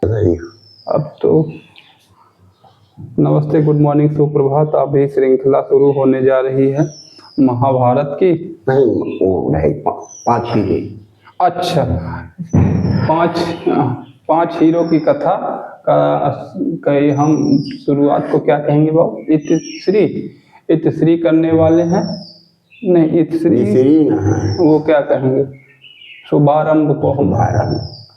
अब तो नमस्ते, गुड मॉर्निंग, सुप्रभात। अभी श्रृंखला शुरू होने जा रही है महाभारत की। नहीं, वो रहे 5 हीरे। अच्छा, पांच हीरो की कथा का हम शुरुआत को क्या कहेंगे बाबू? इतिश्री करने वाले हैं। नहीं, इतिश्री ना है, वो क्या कहेंगे? शुभारंभ को हम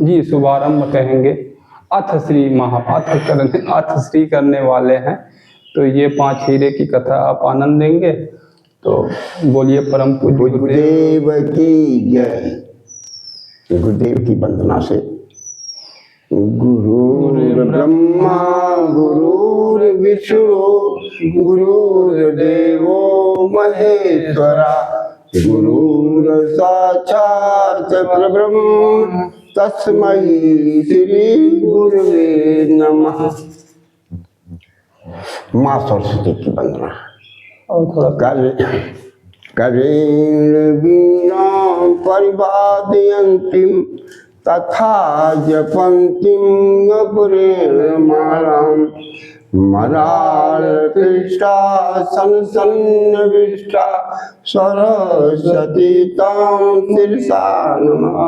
जी शुभारंभ कहेंगे। अथ श्री करने वाले हैं। तो ये 5 हीरे की कथा आप आनंद देंगे। तो बोलिए परम पूज्य गुरुदेव की जय। गुरुदेव की वंदना से गुरुर् ब्रह्मा गुरुर्विष्णु गुरुर्देवो महेश्वरा गुरुर् साक्षात् परब्रह्म तस्मै श्री गुरुवे नमः। माँ सरस्वती की वंदना। और थोड़ा करेण वीणा परिवादयन्तीं तथा जपन्तीं पुरेण मालां मरालकृष्टा सन्नविष्टा सरस्वती तां शिरसा नमः।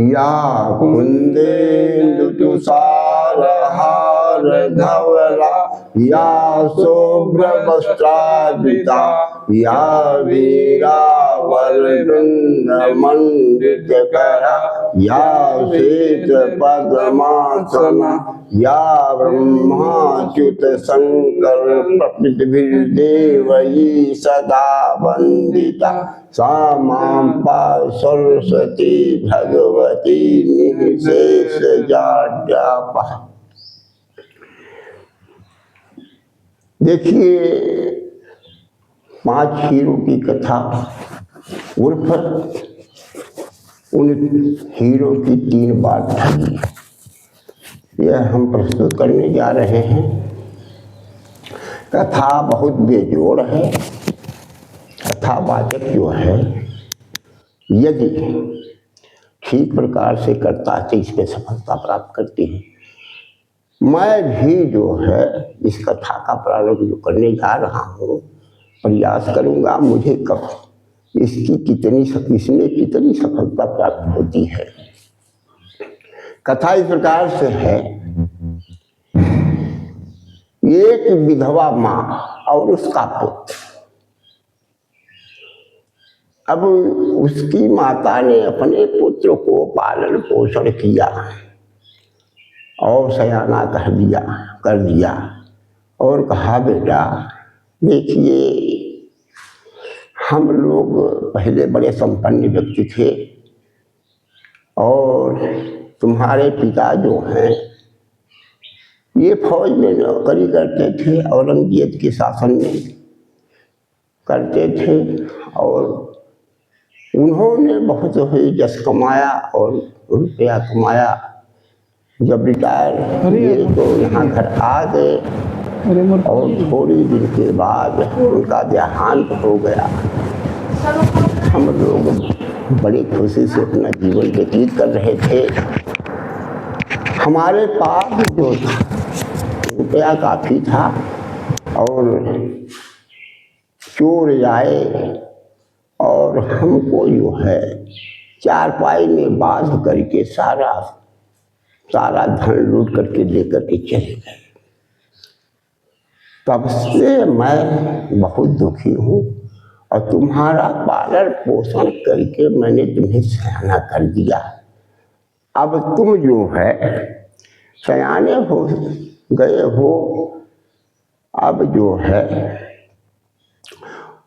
या कुन्देन्दुतुषारहार धवला या शुभ्रवस्त्रावृता या वीरावरदण्डमण्डितकरा या श्वेतपद्मासना या ब्रह्माच्युत शंकर प्रकृतिभिर्देवैः सदा वन्दिता सा मां पाहि सरस्वती भगवती निर्विशेषजाड्यापहा। देखिए, 5 हीरो की कथा उर्फ उन हीरो की 3 बार ठगी, यह हम प्रस्तुत करने जा रहे हैं। कथा बहुत बेजोड़ है। कथावाचक जो है, यदि ठीक प्रकार से करता है तो इसमें सफलता प्राप्त करती है। मैं भी जो है इस कथा का प्रारंभ जो करने जा रहा हूँ, प्रयास करूँगा मुझे कब इसमें कितनी सफलता प्राप्त होती है। कथा इस प्रकार से है। एक विधवा माँ और उसका पुत्र। अब उसकी माता ने अपने पुत्र को पालन पोषण किया और सयाना कर दिया और कहा, बेटा देखिए, हम लोग पहले बड़े संपन्न व्यक्ति थे और तुम्हारे पिता जो हैं ये फौज में नौकरी करते थे, औरंगजेब के शासन में करते थे और उन्होंने बहुत ही यश कमाया और रुपया कमाया। जब रिटायर हुए तो यहाँ घर आ गए और थोड़ी दिन के बाद उनका देहांत हो गया। हम लोग बड़ी खुशी से अपना जीवन व्यतीत कर रहे थे। हमारे पास जो रुपया काफ़ी था और चोर आए और हमको जो है चारपाई में बांध करके सारा धन लूट करके लेकर के चले गए। तब से मैं बहुत दुखी हूँ और तुम्हारा पालन पोषण करके मैंने तुम्हें सयाना कर दिया। अब तुम जो है सयाने हो गए हो, अब जो है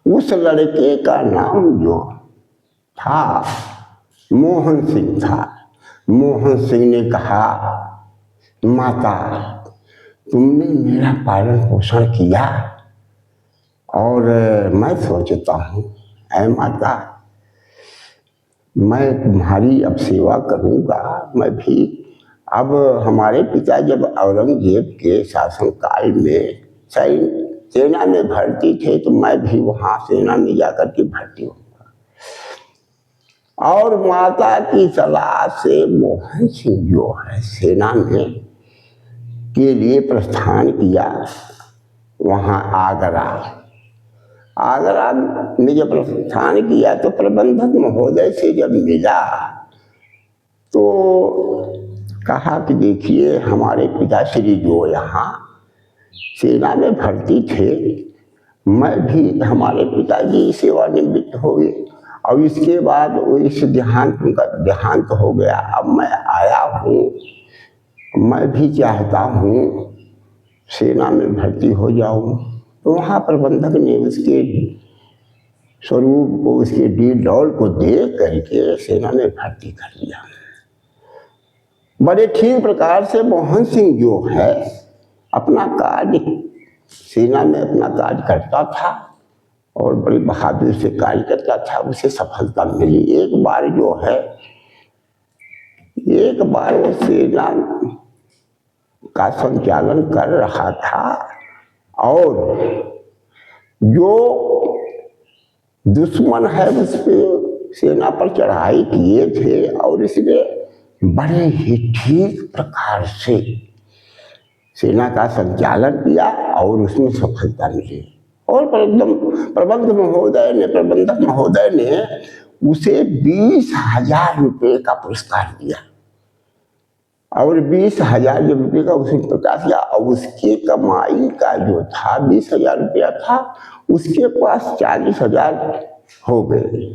उस लड़के का नाम जो था मोहन सिंह था। मोहन सिंह ने कहा, माता तुमने मेरा पालन पोषण किया और मैं सोचता हूँ, ऐ माता मैं तुम्हारी अब सेवा करूँगा। मैं भी अब हमारे पिता जब औरंगजेब के शासनकाल में सेना में भर्ती थे तो मैं भी वहाँ सेना में जाकर के भर्ती हूँ और माता की सलाह से मोहन सिंह जो है सेना में के लिए प्रस्थान किया। वहाँ आगरा में जब प्रस्थान किया तो प्रबंधक महोदय से जब मिला तो कहा कि देखिए हमारे पिताश्री जो यहाँ सेना में भर्ती थे, मैं भी हमारे पिताजी सेवानिवृत्त हो गए और इसके बाद इस उनका देहांत हो गया। अब मैं आया हूँ, मैं भी चाहता हूँ सेना में भर्ती हो जाऊँ। तो वहाँ प्रबंधक ने उसके स्वरूप को, उसके डील को देख करके सेना में भर्ती कर लिया। बड़े ठीक प्रकार से मोहन सिंह जो है अपना कार्य सेना में अपना कार्य करता था और बड़ी बहादुरी से कार्य करता था, उसे सफलता मिली। एक बार वो सेना का संचालन कर रहा था और जो दुश्मन है उस पे सेना पर चढ़ाई किए थे और इसने बड़े ही ठीक प्रकार से सेना का संचालन किया और उसमें सफलता मिली। और प्रबंधक महोदय ने उसे 20,000 रुपये का पुरस्कार दिया और 20,000 रुपये का उसने प्रकाश किया। और उसकी कमाई का जो था 20,000 रुपया था, उसके पास 40,000 हो गए।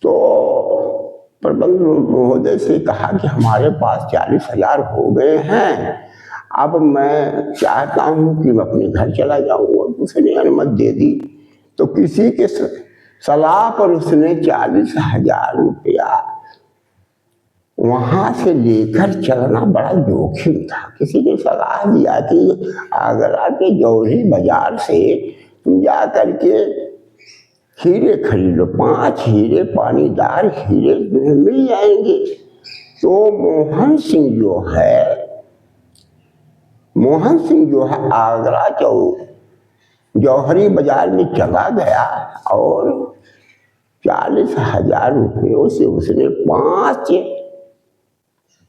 तो प्रबंधक महोदय से कहा कि हमारे पास 40,000 हो गए हैं, अब मैं चाहता हूँ कि मैं अपने घर चला जाऊँ। उसने अनुमति दे दी। तो किसी के सलाह पर उसने 40,000 रुपया वहाँ से लेकर चलना बड़ा जोखिम था। किसी ने सलाह दिया कि आगरा के जौहरी बाजार से तुम जा करके हीरे खरीद लो, 5 हीरे, पानीदार हीरे मिल जाएंगे। तो मोहन सिंह जो है आगरा जौहरी बाजार में चला गया और 40,000 रुपयों से उसने 5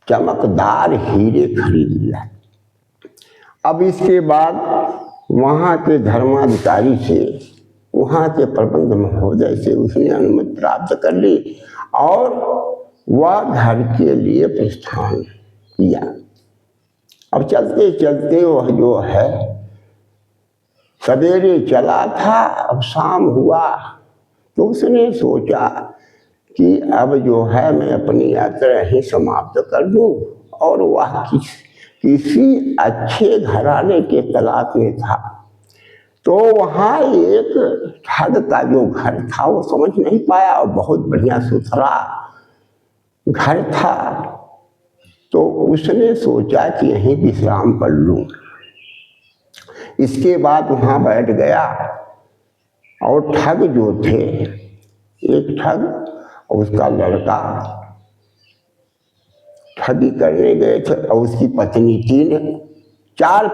चमकदार हीरे खरीद लिया। अब इसके बाद वहाँ के धर्माधिकारी से, वहाँ के प्रबंधक महोदय से उसने अनुमति प्राप्त कर ली और वह घर के लिए प्रस्थान किया। अब चलते चलते वह जो है सवेरे चला था, अब शाम हुआ तो उसने सोचा कि अब जो है मैं अपनी यात्रा ही समाप्त कर दूं। और वह किसी अच्छे घराने के तलाश में था। तो वहाँ एक ठग का जो घर था वो समझ नहीं पाया और बहुत बढ़िया सुथरा घर था। तो उसने सोचा कि यहीं विश्राम कर लूं। इसके बाद वहाँ बैठ गया और ठग जो थे, एक ठग और उसका लड़का ठगी करने गए थे और उसकी पत्नी, 4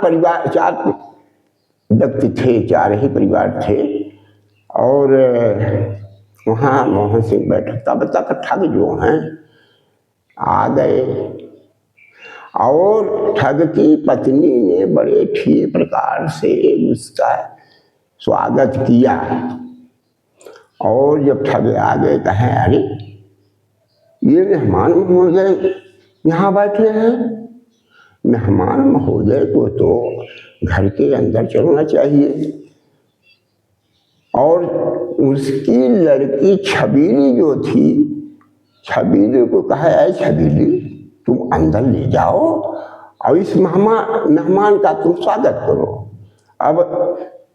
व्यक्ति थे, 4 ही परिवार थे। और वहाँ मोहन सिंह बैठा। तब तक ठग जो हैं आ गए और ठग की पत्नी ने बड़े ठीक प्रकार से उसका स्वागत किया। और जब ठग आ गए कहें अरे ये मेहमान महोदय यहाँ बैठे हैं, मेहमान महोदय को तो घर के अंदर चलना चाहिए। और उसकी लड़की छबीली जो थी, छबीली को कहा है छबीली तुम अंदर ले जाओ और इस मेहमान का तुम स्वागत करो। अब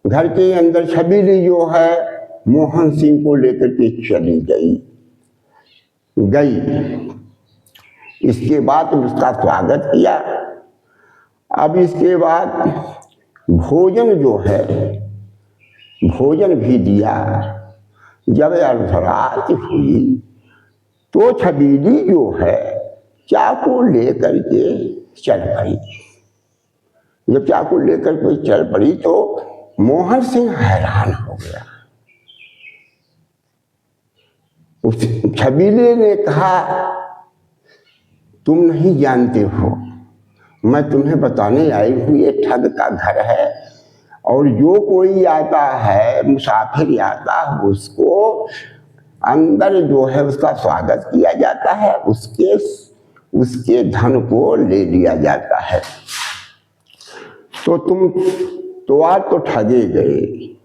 घर के अंदर छबीली जो है मोहन सिंह को लेकर के चली गई। इसके बाद उसका स्वागत किया। अब इसके बाद भोजन जो है, भोजन भी दिया। जब अर्धरात हुई तो छबीली जो है चाकू लेकर के चल पड़ी। जब चाकू लेकर के चल पड़ी तो मोहन सिंह हैरान हो गया। उस छबीले ने कहा, तुम नहीं जानते हो, मैं तुम्हें बताने आई हूँ, ये ठग का घर है और जो कोई आता है, मुसाफिर आता है, उसको अंदर जो है उसका स्वागत किया जाता है, उसके धन को ले लिया जाता है। तो तुम तो आज तो ठगे गए।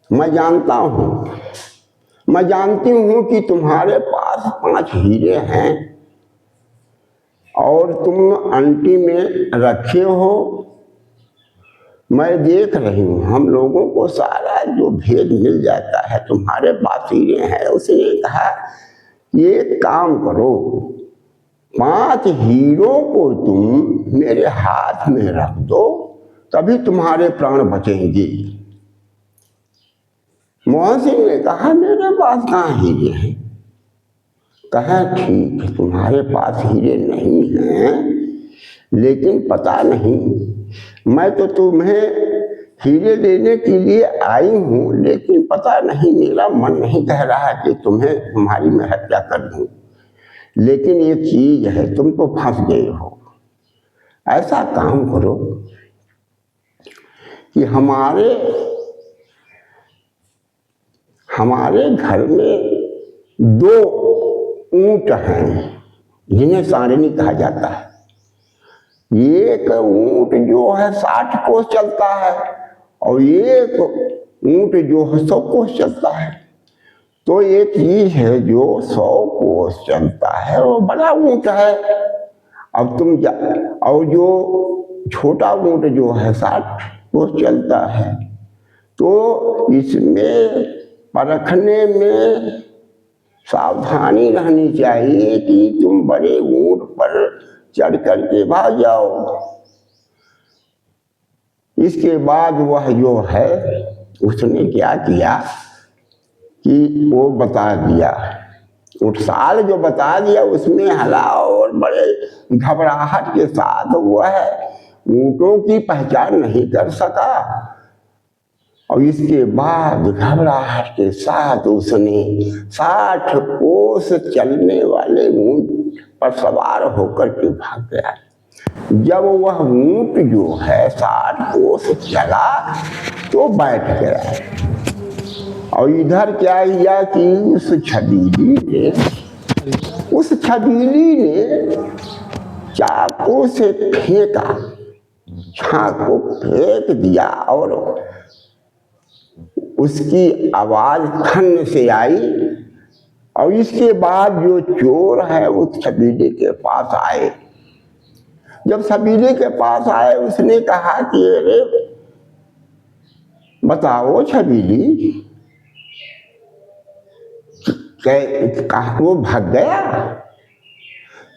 मैं जानता हूँ, मैं जानती हूँ कि तुम्हारे पास 5 हीरे हैं और तुम अंटी में रखे हो। मैं देख रही हूँ, हम लोगों को सारा जो भेद मिल जाता है, तुम्हारे पास हीरे हैं। उसने कहा, ये काम करो, 5 हीरों को तुम मेरे हाथ में रख दो, तभी तुम्हारे प्राण बचेंगे। मोहन सिंह ने कहा, मेरे पास कहाँ हीरे हैं? कहा, ठीक है, तुम्हारे पास हीरे नहीं हैं, लेकिन पता नहीं, मैं तो तुम्हें हीरे लेने के लिए आई हूँ, लेकिन पता नहीं, मेरा मन नहीं कह रहा है कि तुम्हारी मैं हत्या कर दूँ। लेकिन ये चीज है, तुम तो फंस गए हो। ऐसा काम करो कि हमारे घर में 2 ऊंट हैं, जिन्हें सांडनी कहा जाता है। एक ऊंट जो है 60 कोस चलता है और एक ऊंट जो है 100 कोस चलता है। तो एक चीज है जो 100 कोस चलता है, वो बड़ा ऊंट है। अब और जो छोटा ऊंट जो है 60 कोस चलता है। तो इसमें परखने में सावधानी रहनी चाहिए कि तुम बड़े ऊंट पर चढ़ करके भाग जाओ। इसके बाद वह जो है, उसने क्या किया कि वो बता दिया, उठसाल जो बता दिया, उसमें हला और बड़े घबराहट के साथ वह ऊंटों की पहचान नहीं कर सका। और इसके बाद घबराहट के साथ उसने 60 कोस चलने वाले ऊंट पर सवार होकर के भाग गया। जब वह ऊंट जो है 60 कोस चला तो बैठ गया। और इधर क्या किया कि उस छबीली ने चाकू से फेंका, चाकू फेंक दिया और उसकी आवाज खन से आई। और इसके बाद जो चोर है उस छबीले के पास आए। जब छबीले के पास आए, उसने कहा कि अरे बताओ छबीली, कहा वो भाग गया?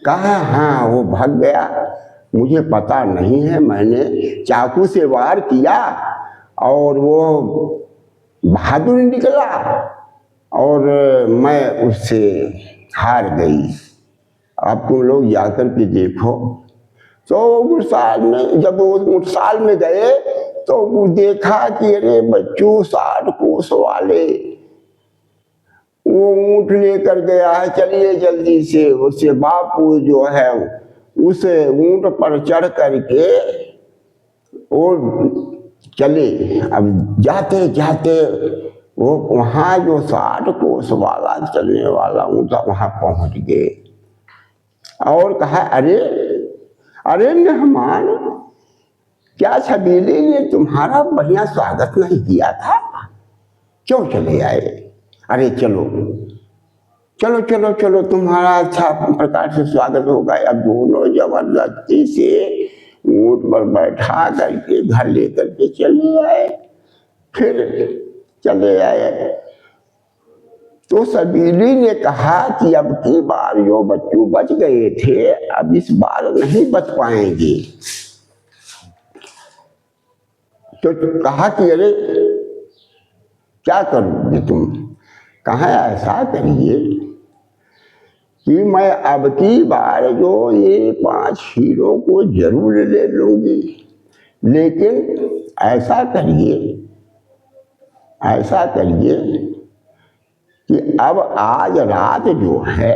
कहा, हाँ वो भाग गया, मुझे पता नहीं है, मैंने चाकू से वार किया और वो बहादुर निकला और मैं उससे हार गई। अब तुम लोग जाकर के देखो। तो ऊंटसाल में, जब वो ऊंटसाल में गए तो वो देखा कि अरे बच्चों 60 कोस वाले वो ऊंट लेकर गया है, चलिए जल्दी से। उससे बापू जो है उस ऊंट पर चढ़ करके वो चले। अब जाते जाते वो वहाँ जो 60 कोस वाला चलने वाला ऊंट वहाँ पहुँच गए और कहा, अरे मेहमान, क्या छबीले ने तुम्हारा बढ़िया स्वागत नहीं किया था? क्यों चले आए? अरे चलो चलो चलो चलो, तुम्हारा अच्छा प्रकार से स्वागत होगा। अब दोनों जबरदस्ती से ऊंट पर बैठा करके घर लेकर के चले आए। फिर चले आए तो छबीली ने कहा कि अब की बार जो बच्चों बच गए थे, अब इस बार नहीं बच पाएंगे। तो कहा कि अरे क्या करोगे तुम? कहा, ऐसा करिए कि मैं अब की बार जो ये 5 हीरों को जरूर ले लूंगी, लेकिन ऐसा करिए कि अब आज रात जो है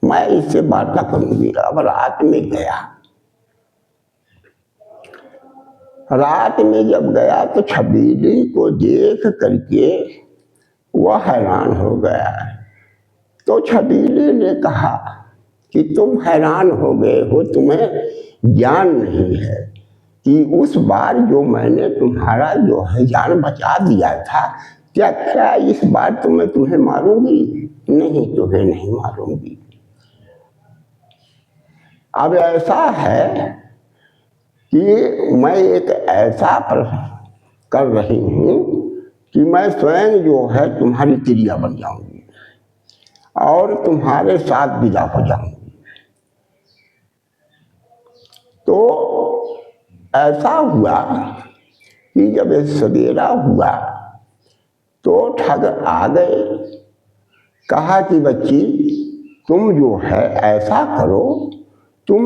मैं इससे वार्ता करूंगी। अब रात में गया, रात में जब गया तो छबीली को देख करके वह हैरान हो गया। तो छबीली ने कहा कि तुम हैरान हो गए हो, तुम्हें ज्ञान नहीं है कि उस बार जो मैंने तुम्हारा जो है जान बचा दिया था, क्या इस बार तो मैं तुम्हें मारूंगी? नहीं, तुम्हें नहीं मारूंगी। अब ऐसा है कि मैं एक ऐसा प्रश्न कर रही हूँ कि मैं स्वयं जो है तुम्हारी क्रिया बन जाऊंगी और तुम्हारे साथ विदा हो जाऊंगी। तो ऐसा हुआ कि जब सवेरा हुआ तो ठग आ गए। कहा कि बच्ची तुम जो है ऐसा करो, तुम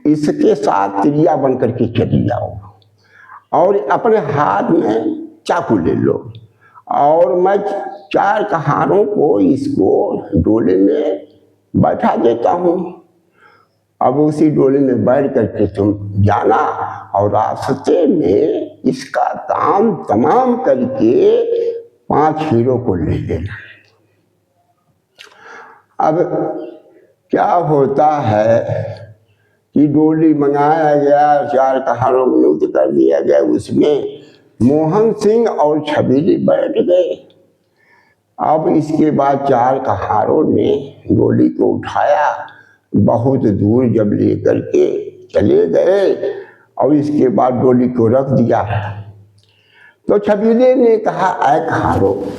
इसके साथ क्रिया बन करके चली जाओ और अपने हाथ में चाकू ले लो और मैं 4 कहारों को इसको डोले में बैठा देता हूँ। अब उसी डोले में बैठ करके तुम जाना और रास्ते में इसका काम तमाम करके 5 हीरो को ले लेना। अब क्या होता है कि डोली मंगाया गया, 4 कहारों को नियुक्त कर दिया गया, उसमें मोहन सिंह और छबीली बैठ गए। अब इसके बाद 4 कहारों ने डोली को उठाया, बहुत दूर जब लेकर के चले गए और इसके बाद डोली को रख दिया। तो छबीले ने कहा, ऐ कहारों